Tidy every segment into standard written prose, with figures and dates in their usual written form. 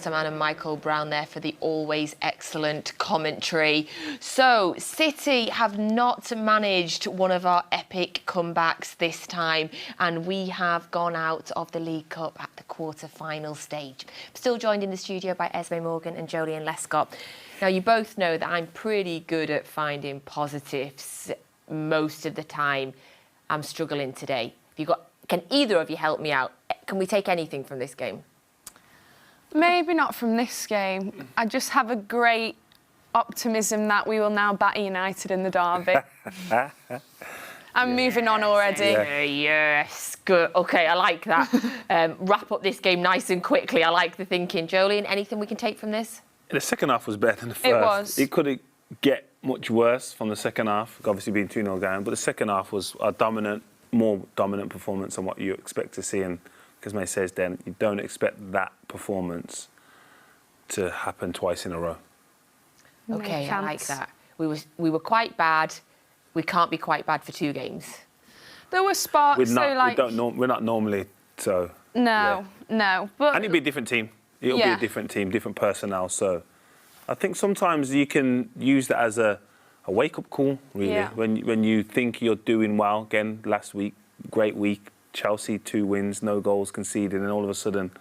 Osterman and Michael Brown there for the always excellent commentary. So, City have not managed one of our epic comebacks this time, and we have gone out of the League Cup at the quarter-final stage. Still joined in the studio by Esme Morgan and Joleon Lescott. Now, you both know that I'm pretty good at finding positives most of the time. I'm struggling today. Can either of you help me out? Can we take anything from this game? Maybe not from this game. I just have a great optimism that we will now batter United in the derby. I'm moving on already. Yes, good. OK, I like that. Wrap up this game nice and quickly. I like the thinking. Joleon, anything we can take from this? The second half was better than the first. It was. It couldn't get much worse from the second half, obviously being 2-0 down, but the second half was a more dominant performance than what you expect to see. And as May says, then you don't expect that performance to happen twice in a row. OK, I like that. We were quite bad. We can't be quite bad for 2 games. There were sparks. We're not normally so. No. But and it'll be a different team. It'll be a different team, different personnel. So I think sometimes you can use that as a wake-up call, really. Yeah. When you think you're doing well. Again, last week, great week. Chelsea, 2 wins, no goals conceded, and all of a sudden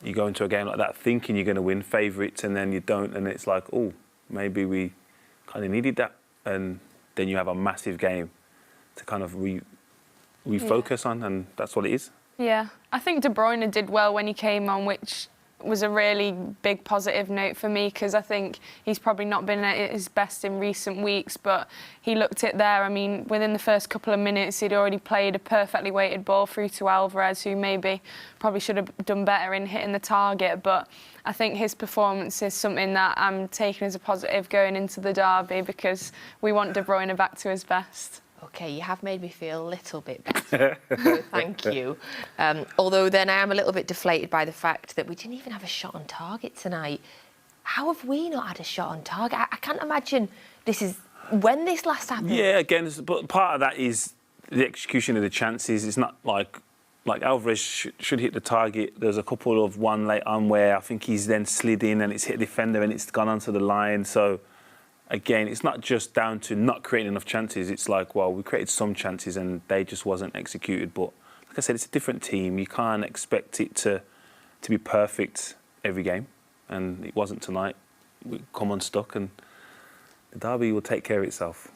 you go into a game like that thinking you're going to win, favourites, and then you don't, and it's like, oh, maybe we kind of needed that. And then you have a massive game to kind of refocus on, and that's what it is. Yeah, I think De Bruyne did well when he came on, which was a really big positive note for me, because I think he's probably not been at his best in recent weeks, but he looked it there. I mean, within the first couple of minutes, he'd already played a perfectly weighted ball through to Alvarez, who probably should have done better in hitting the target. But I think his performance is something that I'm taking as a positive going into the derby, because we want De Bruyne back to his best. OK, you have made me feel a little bit better. So thank you. Although then I am a little bit deflated by the fact that we didn't even have a shot on target tonight. How have we not had a shot on target? I can't imagine when this last happened. Yeah, again, but part of that is the execution of the chances. It's not like Alvarez should hit the target. There's a couple of one late on where I think he's then slid in and it's hit a defender and it's gone onto the line. So again, it's not just down to not creating enough chances. It's like, well, we created some chances and they just wasn't executed. But like I said, it's a different team. You can't expect it to be perfect every game. And it wasn't tonight. We come unstuck and the derby will take care of itself.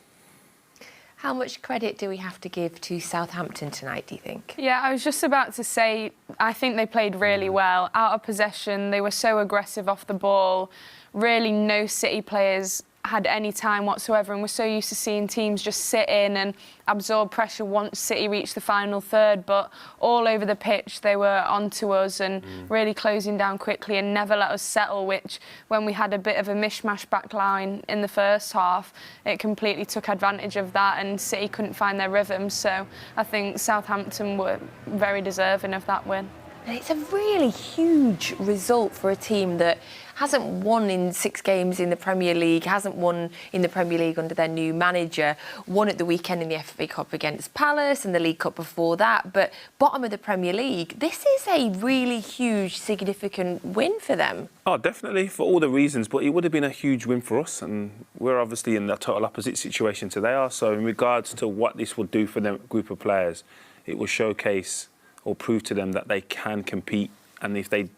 How much credit do we have to give to Southampton tonight, do you think? Yeah, I was just about to say, I think they played really well. Out of possession, they were so aggressive off the ball. Really, no City players had any time whatsoever, and we're so used to seeing teams just sit in and absorb pressure once City reached the final third, but all over the pitch they were onto us and really closing down quickly and never let us settle, which when we had a bit of a mishmash back line in the first half, it completely took advantage of that and City couldn't find their rhythm. So I think Southampton were very deserving of that win. And it's a really huge result for a team that hasn't won in 6 games in the Premier League, hasn't won in the Premier League under their new manager, won at the weekend in the FA Cup against Palace and the League Cup before that, but bottom of the Premier League. This is a really huge, significant win for them. Oh, definitely, for all the reasons, but it would have been a huge win for us, and we're obviously in the total opposite situation to they are. So in regards to what this would do for the group of players, it will showcase or prove to them that they can compete, and if they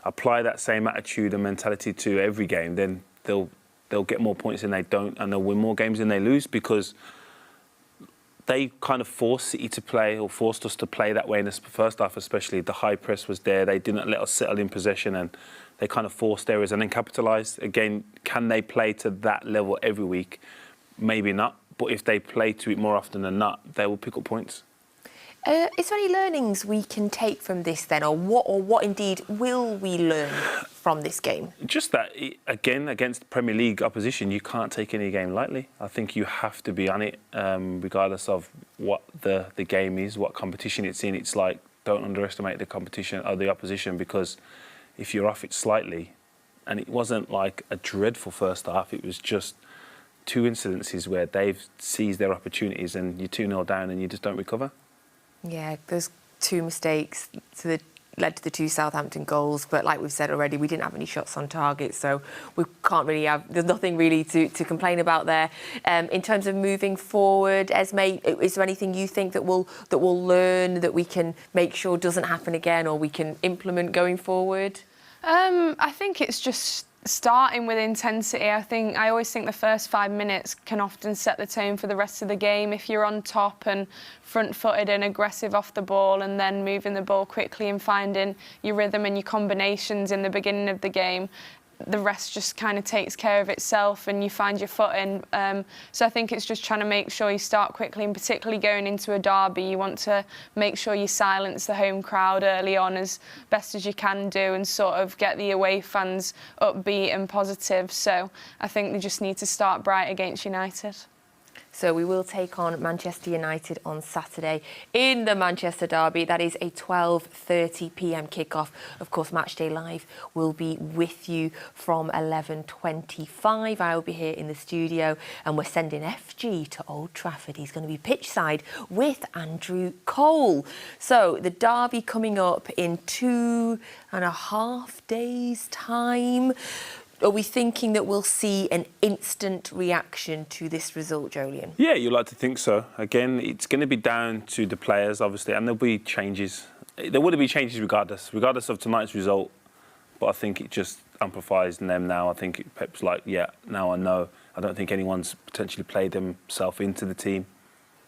apply that same attitude and mentality to every game, then they'll get more points than they don't, and they'll win more games than they lose, because they kind of forced City to play, or forced us to play that way in the first half especially. The high press was there, they didn't let us settle in possession, and they kind of forced errors and then capitalised. Again, can they play to that level every week? Maybe not, but if they play to it more often than not, they will pick up points. Is there any learnings we can take from this then, or what indeed will we learn from this game? Just that, again, against Premier League opposition, you can't take any game lightly. I think you have to be on it, regardless of what the game is, what competition it's in. It's like, don't underestimate the competition or the opposition, because if you're off it slightly, and it wasn't like a dreadful first half, it was just 2 incidences where they've seized their opportunities and you're 2-0 down and you just don't recover. Yeah, those 2 mistakes to the led to the 2 Southampton goals. But like we've said already, we didn't have any shots on target, so we can't really there's nothing really to complain about there. In terms of moving forward, Esme, is there anything you think that we'll learn, that we can make sure doesn't happen again, or we can implement going forward? I think it's just starting with intensity. I always think the first 5 minutes can often set the tone for the rest of the game. If you're on top and front-footed and aggressive off the ball, and then moving the ball quickly and finding your rhythm and your combinations in the beginning of the game, the rest just kind of takes care of itself and you find your footing. So I think it's just trying to make sure you start quickly, and particularly going into a derby, you want to make sure you silence the home crowd early on as best as you can do, and sort of get the away fans upbeat and positive. So I think they just need to start bright against United. So we will take on Manchester United on Saturday in the Manchester derby. That is a 12:30 p.m. kickoff. Of course, Matchday Live will be with you from 11:25. I will be here in the studio, and we're sending FG to Old Trafford. He's going to be pitchside with Andrew Cole. So the derby coming up in 2.5 days' time. Are we thinking that we'll see an instant reaction to this result, Joleon? Yeah, you'd like to think so. Again, it's going to be down to the players, obviously, and there'll be changes. There would be changes regardless of tonight's result. But I think it just amplifies them now. I think Pep's like, yeah, now I know. I don't think anyone's potentially played themselves into the team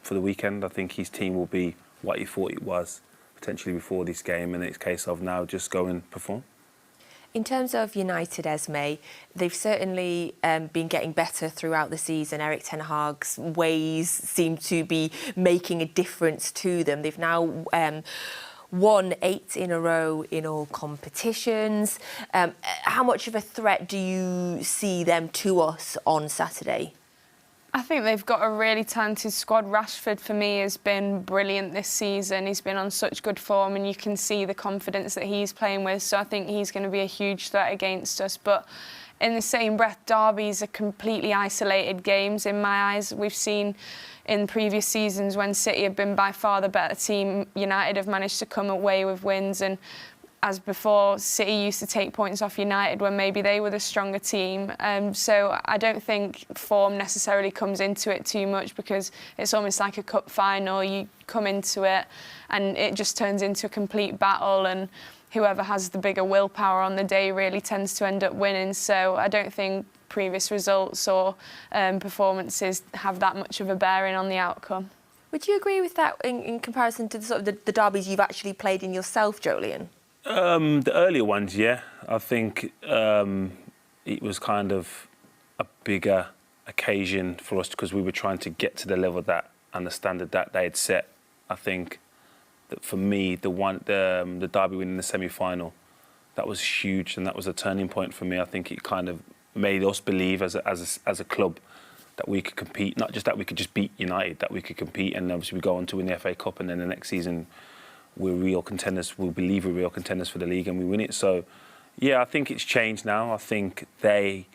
for the weekend. I think his team will be what he thought it was potentially before this game, and it's a case of now just go and perform. In terms of United, Esme, they've certainly been getting better throughout the season. Erik ten Hag's ways seem to be making a difference to them. They've now won 8 in a row in all competitions. How much of a threat do you see them to us on Saturday? I think they've got a really talented squad. Rashford, for me, has been brilliant this season. He's been on such good form, and you can see the confidence that he's playing with. So I think he's going to be a huge threat against us. But in the same breath, derbies are completely isolated games in my eyes. We've seen in previous seasons when City have been by far the better team, United have managed to come away with wins. And as before, City used to take points off United when maybe they were the stronger team. So I don't think form necessarily comes into it too much, because it's almost like a cup final. You come into it and it just turns into a complete battle, and whoever has the bigger willpower on the day really tends to end up winning. So I don't think previous results or performances have that much of a bearing on the outcome. Would you agree with that in comparison to the derbies you've actually played in yourself, Joleon? The earlier ones, yeah. I think it was kind of a bigger occasion for us because we were trying to get to the level that and the standard that they had set. I think that for me, the derby win in the semi-final, that was huge, and that was a turning point for me. I think it kind of made us believe as a club that we could compete, not just that we could just beat United, that we could compete, and obviously we go on to win the FA Cup, and then the next season we're real contenders. We believe we're real contenders for the league, and we win it. So, yeah, I think it's changed now. I think they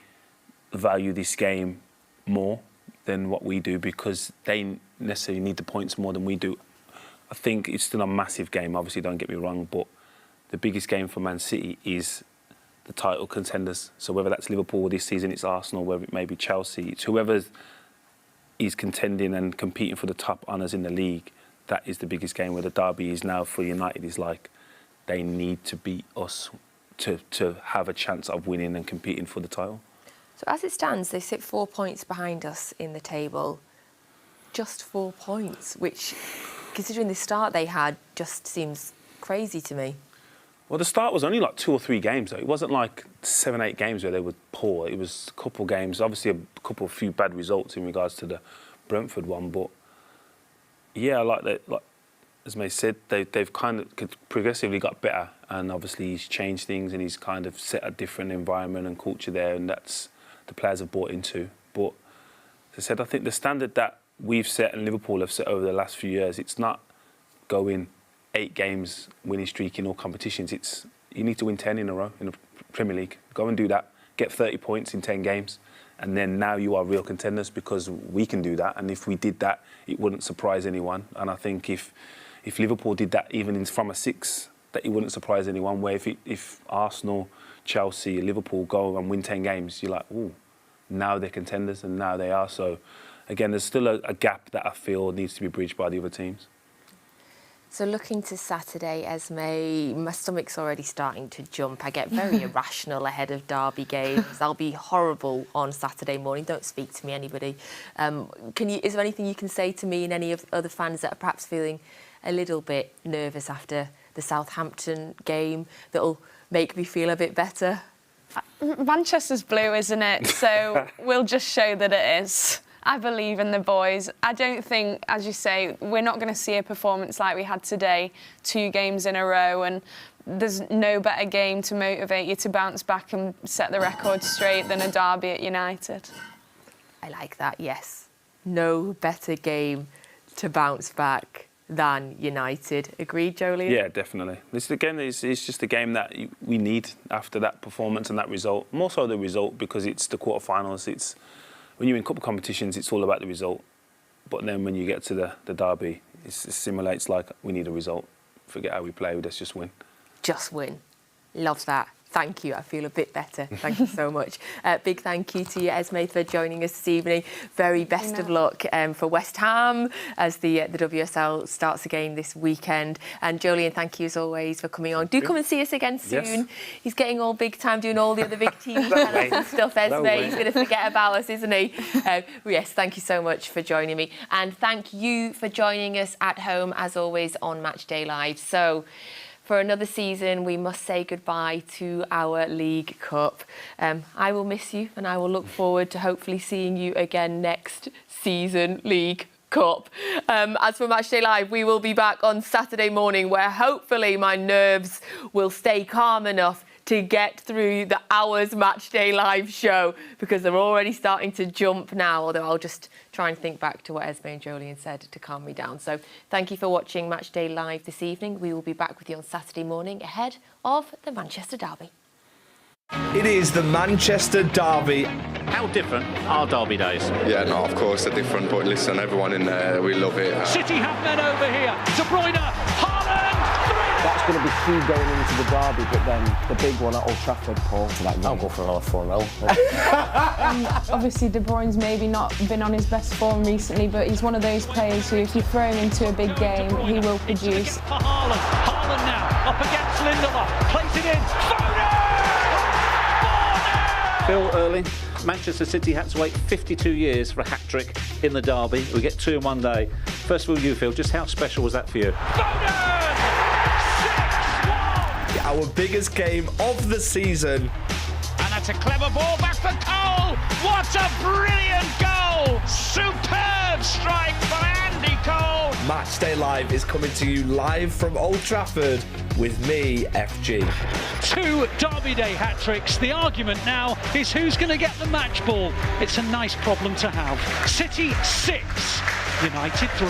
value this game more than what we do because they necessarily need the points more than we do. I think it's still a massive game. Obviously, don't get me wrong, but the biggest game for Man City is the title contenders. So whether that's Liverpool this season, it's Arsenal, whether it may be Chelsea, it's whoever is contending and competing for the top honours in the league. That is the biggest game. Where the derby is now for United is like they need to beat us to have a chance of winning and competing for the title. So as it stands, they sit 4 points behind us in the table. Just 4 points, which, considering the start they had, just seems crazy to me. Well, the start was only like 2 or 3 games, though. It wasn't like 7, 8 games where they were poor. It was a couple of games, obviously a few bad results in regards to the Brentford one, but yeah, like as May said, they've kind of progressively got better, and obviously he's changed things and he's kind of set a different environment and culture there, and that's the players have bought into. But as I said, I think the standard that we've set and Liverpool have set over the last few years, it's not going 8 games winning streak in all competitions. It's you need to win 10 in a row in the Premier League. Go and do that. Get 30 points in 10 games. And then now you are real contenders because we can do that. And if we did that, it wouldn't surprise anyone. And I think if Liverpool did that even from a 6, that it wouldn't surprise anyone. Where if Arsenal, Chelsea, Liverpool go and win 10 games, you're like, ooh, now they're contenders, and now they are. So, again, there's still a gap that I feel needs to be bridged by the other teams. So looking to Saturday, Esme, my stomach's already starting to jump. I get very irrational ahead of derby games. I'll be horrible on Saturday morning. Don't speak to me, anybody. Is there anything you can say to me and any of other fans that are perhaps feeling a little bit nervous after the Southampton game that'll make me feel a bit better? Manchester's blue, isn't it? So we'll just show that it is. I believe in the boys. I don't think, as you say, we're not going to see a performance like we had today, 2 games in a row, and there's no better game to motivate you to bounce back and set the record straight than a derby at United. I like that, yes. No better game to bounce back than United. Agreed, Joleon? Yeah, definitely. This, again, it's just a game that we need after that performance and that result. More so the result, because it's the quarterfinals. When you're in cup competitions, it's all about the result. But then when you get to the derby, it simulates like we need a result. Forget how we play, let's just win. Just win. Love that. Thank you. I feel a bit better. Thank you so much. Big thank you to you, Esme, for joining us this evening. Very best of luck for West Ham as the WSL starts again this weekend. And Joleon, thank you as always for coming on. Do come and see us again soon. Yes. He's getting all big time, doing all the other big TV channels and stuff, Esme. He's going to forget about us, isn't he? Yes, thank you so much for joining me. And thank you for joining us at home, as always, on Matchday Live. So, for another season, we must say goodbye to our League Cup. I will miss you, and I will look forward to hopefully seeing you again next season, League Cup. As for Matchday Live, we will be back on Saturday morning, where hopefully my nerves will stay calm enough to get through the hour's Matchday Live show, because they're already starting to jump now, although I'll just try and think back to what Esme and Joleon said to calm me down. So thank you for watching Matchday Live this evening. We will be back with you on Saturday morning ahead of the Manchester derby. It is the Manchester derby. How different are derby days? Yeah, no, of course they're different, but listen, everyone in there, we love it. City have men over here. De Bruyne, Haaland, 3! That's going to be key going into the derby, but then the big one at Old Trafford, Paul. I'll go for another 4-0. Obviously, De Bruyne's maybe not been on his best form recently, but he's one of those players who, if you throw him into a big game, he will produce. For Haaland. Haaland now, up against Lindelof, plays it in. Foden! 4-0! Phil, early. Manchester City had to wait 52 years for a hat-trick in the derby. We get 2 in one day. First of all, you, Phil, just how special was that for you? Foden! 6-1! Our biggest game of the season. And that's a clever ball back for Cole. What a brilliant goal! Superb strike by Andy Cole. Matchday Live is coming to you live from Old Trafford with me, FG. 2 Derby Day hat-tricks. The argument now is who's going to get the match ball. It's a nice problem to have. City 6, United 3.